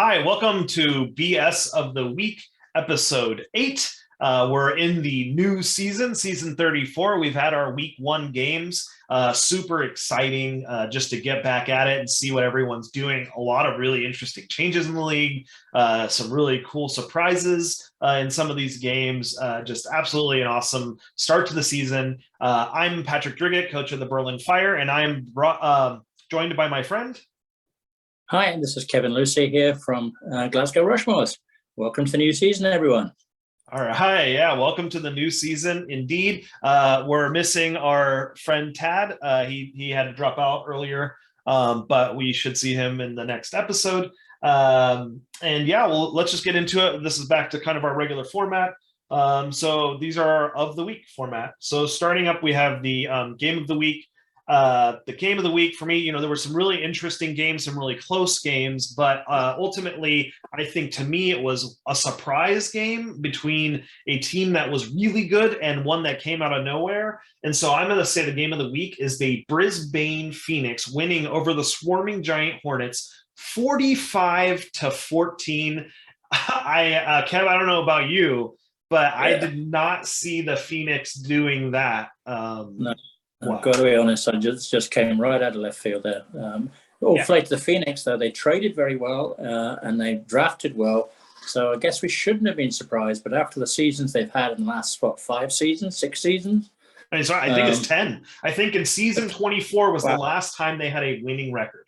Hi, welcome to BS of the Week, episode 8. We're in the new season, season 34. We've had our week 1 games. Super exciting just to get back at it and see what everyone's doing. A lot of really interesting changes in the league, some really cool surprises in some of these games. Just absolutely an awesome start to the season. I'm Patrick Driggett, coach of the Berlin Fire, and I'm joined by my friend. Hi, this is Kevin Lucy here from Glasgow Rushmores. Welcome to the new season, everyone. All right. Hi. Yeah. Welcome to the new season. Indeed. We're missing our friend Tad. He had to drop out earlier, but we should see him in the next episode. And yeah, well, let's just get into it. This is back to kind of our regular format. So these are our of the week format. So starting up, we have the game of the week. The game of the week for me, there were some really interesting games, some really close games, but ultimately, I think to me, it was a surprise game between a team that was really good and one that came out of nowhere. And so I'm going to say the game of the week is the Brisbane Phoenix winning over the swarming Giant Hornets 45-14. Kev, I don't know about you, but I did not see the Phoenix doing that. No. Wow. I've got to be honest, I just came right out of left field there. Flight to the Phoenix, though, they traded very well and they drafted well. So I guess we shouldn't have been surprised. But after the seasons they've had in the last, 6 seasons? I think it's 10. I think in season 24 was the last time they had a winning record.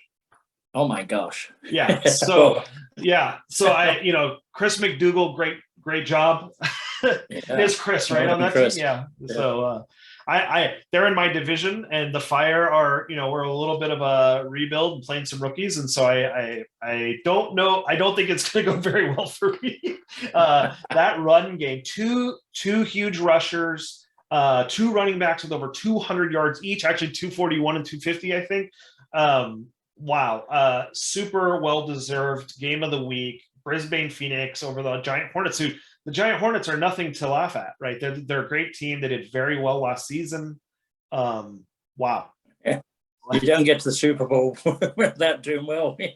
Oh, my gosh. Yeah. So, Chris McDougal, great job. There's Chris, right, on that team? Yeah. So, they're in my division, and the Fire are, we're a little bit of a rebuild and playing some rookies, and so I don't know. I don't think it's going to go very well for me. That run game, two huge rushers, 2 running backs with over 200 yards each, actually 241 and 250, I think. Wow, super well deserved game of the week. Brisbane Phoenix over the Giant Hornets, who. The Giant Hornets are nothing to laugh at, right? They're a great team. They did very well last season. Wow. Yeah. You don't get to the Super Bowl without doing well. The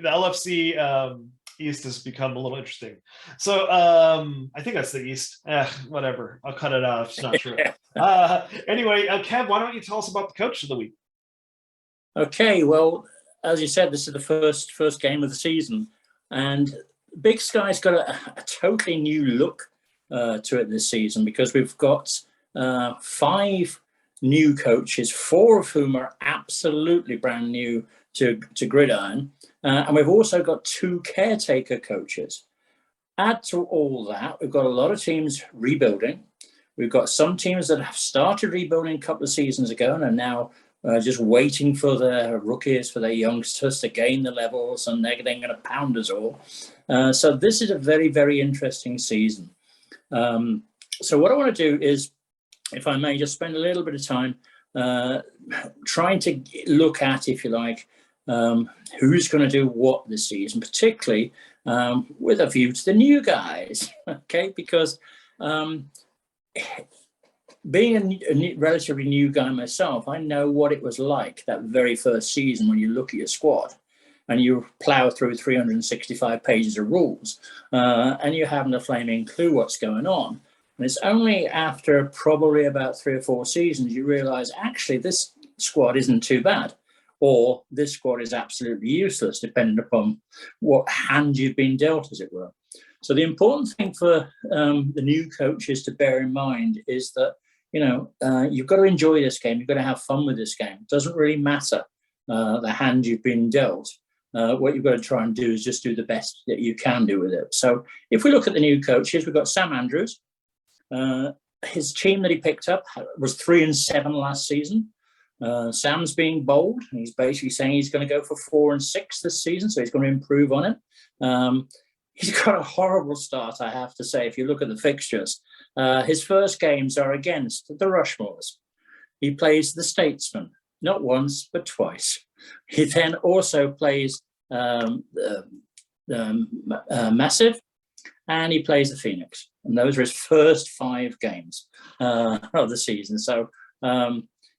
LFC East has become a little interesting. So I think that's the East. Whatever. I'll cut it out if it's not true. Anyway, Kev, why don't you tell us about the coach of the week? Okay. Well, as you said, this is the first game of the season, and Big Sky's got a totally new look to it this season, because we've got 5 new coaches, 4 of whom are absolutely brand new to Gridiron, and we've also got 2 caretaker coaches. Add to all that, we've got a lot of teams rebuilding. We've got some teams that have started rebuilding a couple of seasons ago and are now just waiting for their rookies, for their youngsters to gain the levels, and they're going to pound us all. So this is a very, very interesting season. So what I want to do is, if I may, just spend a little bit of time trying to look at, if you like, who's going to do what this season, particularly with a view to the new guys, okay? Because being a relatively new guy myself, I know what it was like that very first season when you look at your squad and you plow through 365 pages of rules and you haven't a flaming clue what's going on. And it's only after probably about 3 or 4 seasons you realize, actually, this squad isn't too bad, or this squad is absolutely useless, depending upon what hand you've been dealt, as it were. So the important thing for the new coaches to bear in mind is that, you've got to enjoy this game. You've got to have fun with this game. It doesn't really matter the hand you've been dealt. What you've got to try and do is just do the best that you can do with it. So if we look at the new coaches, we've got Sam Andrews. His team that he picked up was 3-7 last season. Sam's being bold. He's basically saying he's going to go for 4-6 this season, so he's going to improve on it. He's got a horrible start, I have to say, if you look at the fixtures. His first games are against the Rushmores. He plays the Statesmen, not once, but twice. He then also plays Massive, and he plays the Phoenix. And those are his first 5 games of the season. So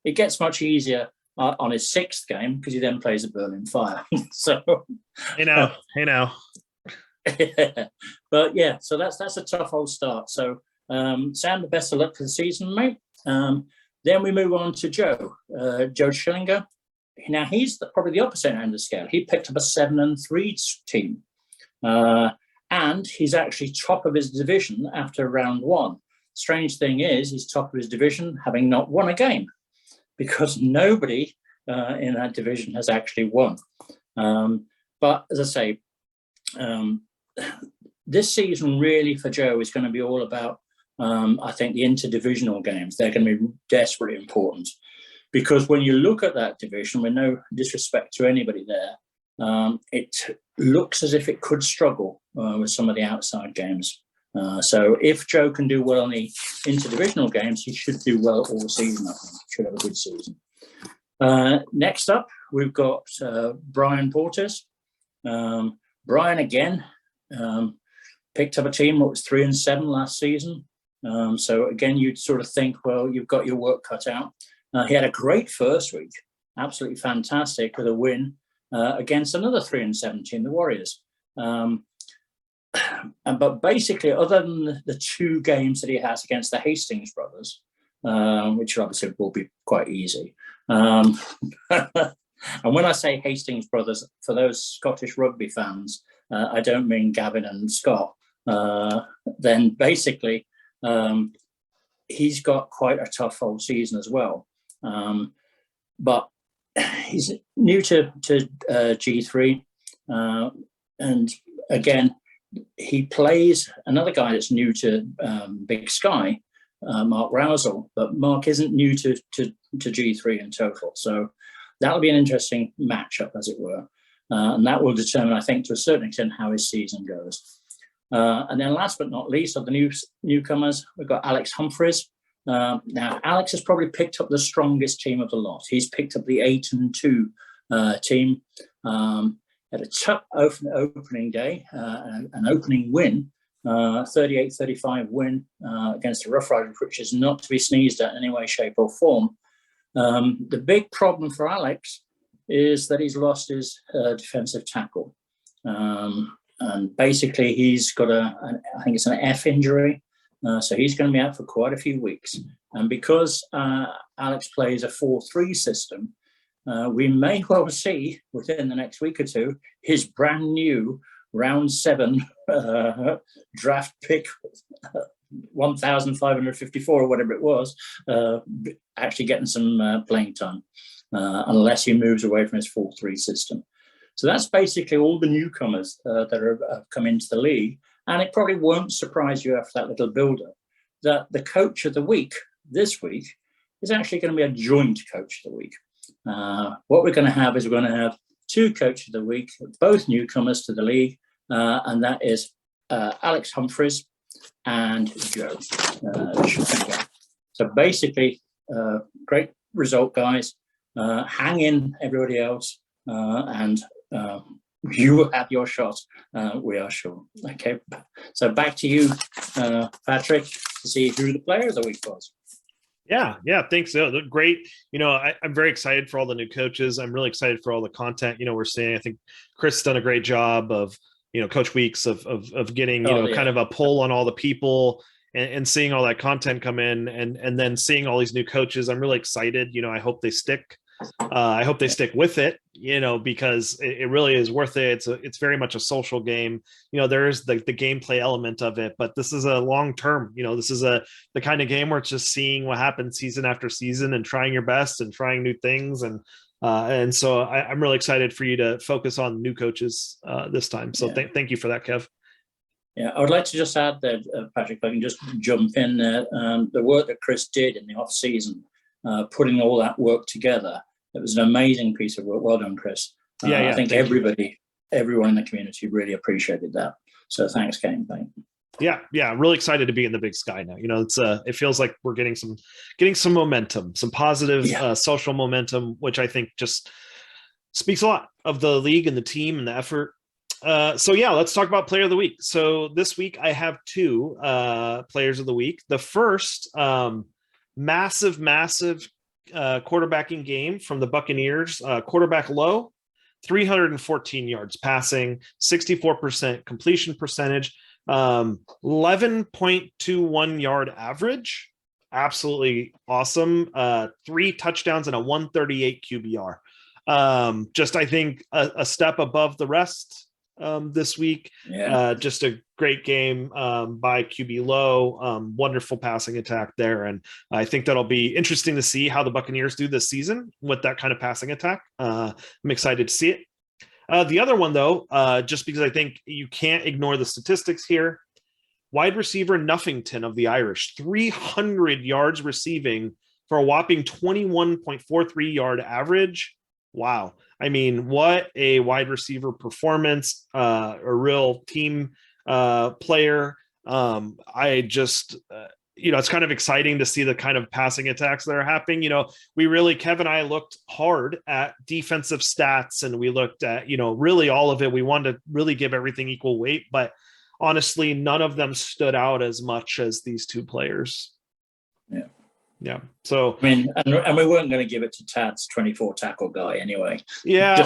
it gets much easier on his 6th game, because he then plays the Berlin Fire. So, Hey now. But yeah, so that's a tough old start. So, Sam, the best of luck for the season, mate. Then we move on to Joe Schillinger. Now he's probably the opposite end of the scale. He picked up a 7-3 team, and he's actually top of his division after round 1. Strange thing is, he's top of his division having not won a game, because nobody in that division has actually won. But as I say, this season really for Joe is going to be all about, I think, the interdivisional games. They're going to be desperately important, because when you look at that division, with no disrespect to anybody there, it looks as if it could struggle with some of the outside games. So if Joe can do well on the interdivisional games, he should do well all season. I think he should have a good season. Next up, we've got Brian Portes. Brian again picked up a team that was 3-7 last season. So again, you'd sort of think, well, you've got your work cut out. He had a great first week, absolutely fantastic, with a win against another 3-7 team, the Warriors. But basically, other than the 2 games that he has against the Hastings brothers, which obviously will be quite easy. And when I say Hastings brothers, for those Scottish rugby fans, I don't mean Gavin and Scott. Then basically, he's got quite a tough whole season as well. But he's new to G3, and again, he plays another guy that's new to Big Sky, Mark Rousel, but Mark isn't new to G3 in total. So that'll be an interesting matchup, as it were. And that will determine, I think, to a certain extent, how his season goes. And then last but not least, of the newcomers, we've got Alex Humphreys. Now, Alex has probably picked up the strongest team of the lot. He's picked up the 8-2 team. Had a tough opening day, an opening win, 38-35 win against the Rough Riders, which is not to be sneezed at in any way, shape or form. The big problem for Alex is that he's lost his defensive tackle. And basically he's got I think it's an F injury. So he's going to be out for quite a few weeks. And because Alex plays a 4-3 system, we may well see within the next week or 2 his brand new round 7 draft pick 1,554 or whatever it was, actually getting some playing time, unless he moves away from his 4-3 system. So that's basically all the newcomers that have come into the league. And it probably won't surprise you after that little build-up that the coach of the week this week is actually going to be a joint coach of the week. What we're going to have is we're going to have 2 coaches of the week, both newcomers to the league, and that is Alex Humphreys and Joe. So basically, great result, guys. Hang in, everybody else, and you will have your shot, we are sure. Okay, so back to you, Patrick, to see who the player of the week was. Yeah, thanks. Great. I'm very excited for all the new coaches. I'm really excited for all the content, we're seeing. I think Chris done a great job of, Coach Weeks of getting, kind of a pull on all the people and seeing all that content come in and then seeing all these new coaches. I'm really excited. I hope they stick. I hope they stick with it, because it really is worth it. It's very much a social game. There's the gameplay element of it, but this is a long term. This is the kind of game where it's just seeing what happens season after season and trying your best and trying new things. And so I'm really excited for you to focus on new coaches this time. So thank you for that, Kev. Yeah, I would like to just add that, Patrick, if I can just jump in there, the work that Chris did in the off season, putting all that work together. It was an amazing piece of work. Well done, Chris. I think everyone in the community really appreciated that. So thanks, Kane. Yeah. Really excited to be in the Big Sky now. It feels like we're getting some momentum, some positive social momentum, which I think just speaks a lot of the league and the team and the effort. So let's talk about player of the week. So this week I have 2 players of the week. The first, massive quarterbacking game from the Buccaneers. Quarterback low, 314 yards passing, 64% completion percentage, 11.21 yard average. Absolutely awesome. 3 touchdowns and a 138 QBR. Just, I think, a step above the rest this week. Yeah. Just a great game by QB Low. Wonderful passing attack there. And I think that'll be interesting to see how the Buccaneers do this season with that kind of passing attack. I'm excited to see it. The other one, though, just because I think you can't ignore the statistics here, wide receiver Nuffington of the Irish, 300 yards receiving for a whopping 21.43 yard average. Wow. I mean, what a wide receiver performance, a real team player. I just, it's kind of exciting to see the kind of passing attacks that are happening. Kev and I looked hard at defensive stats, and we looked at, really all of it. We wanted to really give everything equal weight, but honestly, none of them stood out as much as these two players. Yeah. Yeah. So, I mean, and we weren't going to give it to Tad's 24 tackle guy anyway. Yeah.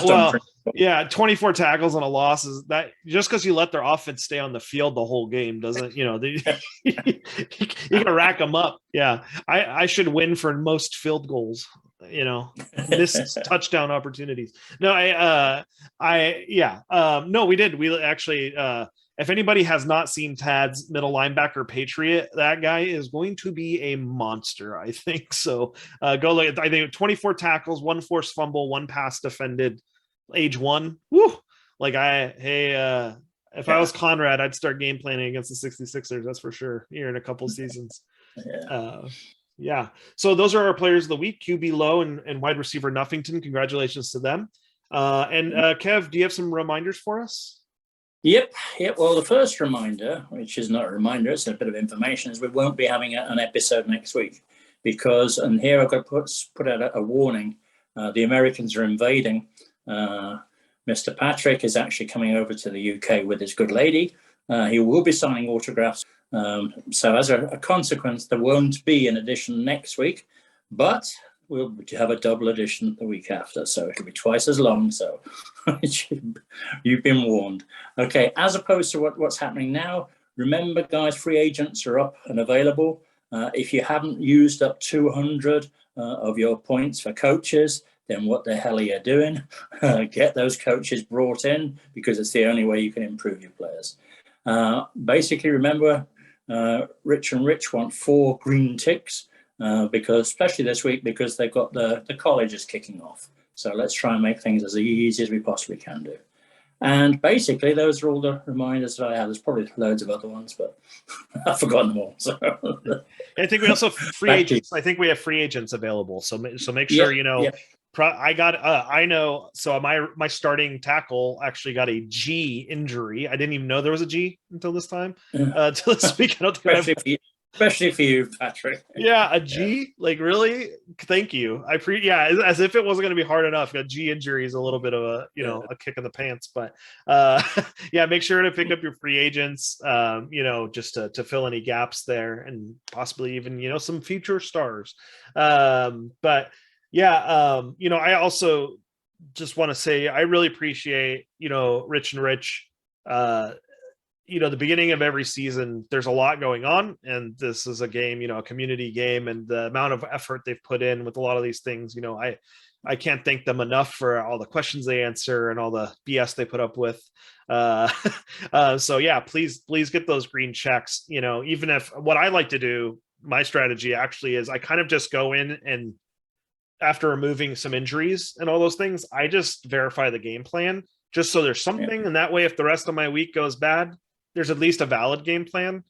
24 tackles and a loss is that just because you let their offense stay on the field the whole game doesn't, you can rack them up. Yeah. I should win for most field goals, missed touchdown opportunities. No, no, we did. We actually, if anybody has not seen Tad's middle linebacker Patriot, that guy is going to be a monster, I think. So go look at, I think 24 tackles, 1 forced fumble, 1 pass defended, age 1. Woo! If I was Conrad, I'd start game planning against the 66ers. That's for sure. Here in a couple seasons. Yeah. So those are our players of the week, QB Low and wide receiver Nuffington. Congratulations to them. And Kev, do you have some reminders for us? Yep. Well, the first reminder, which is not a reminder, it's a bit of information, is we won't be having an episode next week because, and here I've got to put out a warning, the Americans are invading. Mr. Patrick is actually coming over to the UK with his good lady. He will be signing autographs. So as a consequence, there won't be an edition next week, but we'll have a double edition the week after. So it'll be twice as long. So you've been warned. Okay, as opposed to what's happening now, remember, guys, free agents are up and available. If you haven't used up 200 of your points for coaches, then what the hell are you doing? Get those coaches brought in because it's the only way you can improve your players. Basically, remember, Rich and Rich want 4 green ticks because, especially this week, because they've got the colleges kicking off. So let's try and make things as easy as we possibly can do. And basically, those are all the reminders that I have. There's probably loads of other ones, but I've forgotten them all. So I think we also have free agents. I think we have free agents available. So make sure, I know. So my starting tackle actually got a G injury. I didn't even know there was a G until this time. Until this week, I don't think especially for you, Patrick. Yeah, a G, like really? Thank you. As if it wasn't going to be hard enough. A G injury is a little bit of a a kick in the pants, but make sure to pick up your free agents. Just to fill any gaps there, and possibly even some future stars. I also just want to say I really appreciate Rich and Rich. The beginning of every season, there's a lot going on, and this is a game, a community game, and the amount of effort they've put in with a lot of these things, I can't thank them enough for all the questions they answer and all the BS they put up with. Please get those green checks. Even if what I like to do, my strategy actually is I kind of just go in and after removing some injuries and all those things, I just verify the game plan just so there's something. And that way, if the rest of my week goes bad, there's at least a valid game plan.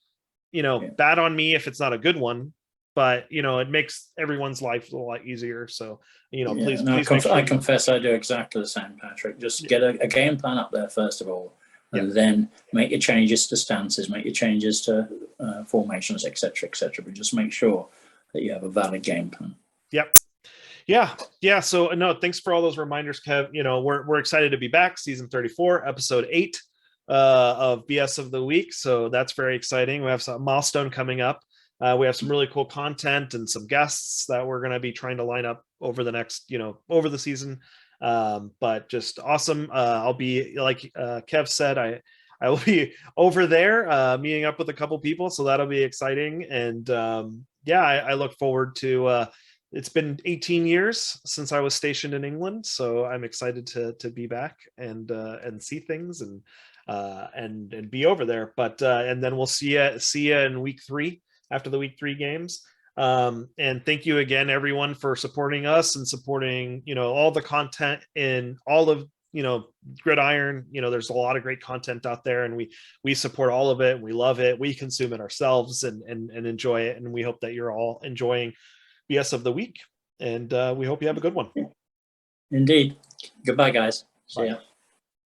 Bad on me if it's not a good one, but it makes everyone's life a lot easier. So please I confess I do exactly the same, Patrick. Just get a game plan up there first of all, and then make your changes to stances, make your changes to formations, etc., but just make sure that you have a valid game plan. So no, thanks for all those reminders, Kev. We're excited to be back. Season 34, episode 8 of BS of the week. So that's very exciting. We have some milestone coming up. We have some really cool content and some guests that we're going to be trying to line up over the next, over the season. But just awesome. I'll be, like Kev said, I will be over there meeting up with a couple people, so that'll be exciting. And yeah, I look forward to. It's been 18 years since I was stationed in England, so I'm excited to be back and see things and be over there. But and then we'll see you in week 3 after the week 3 games. And thank you again, everyone, for supporting us and supporting all the content in all of Gridiron. There's a lot of great content out there, and we support all of it. We love it. We consume it ourselves and enjoy it, and we hope that you're all enjoying BS of the week, and we hope you have a good one. Indeed. Goodbye, guys. See Bye. ya.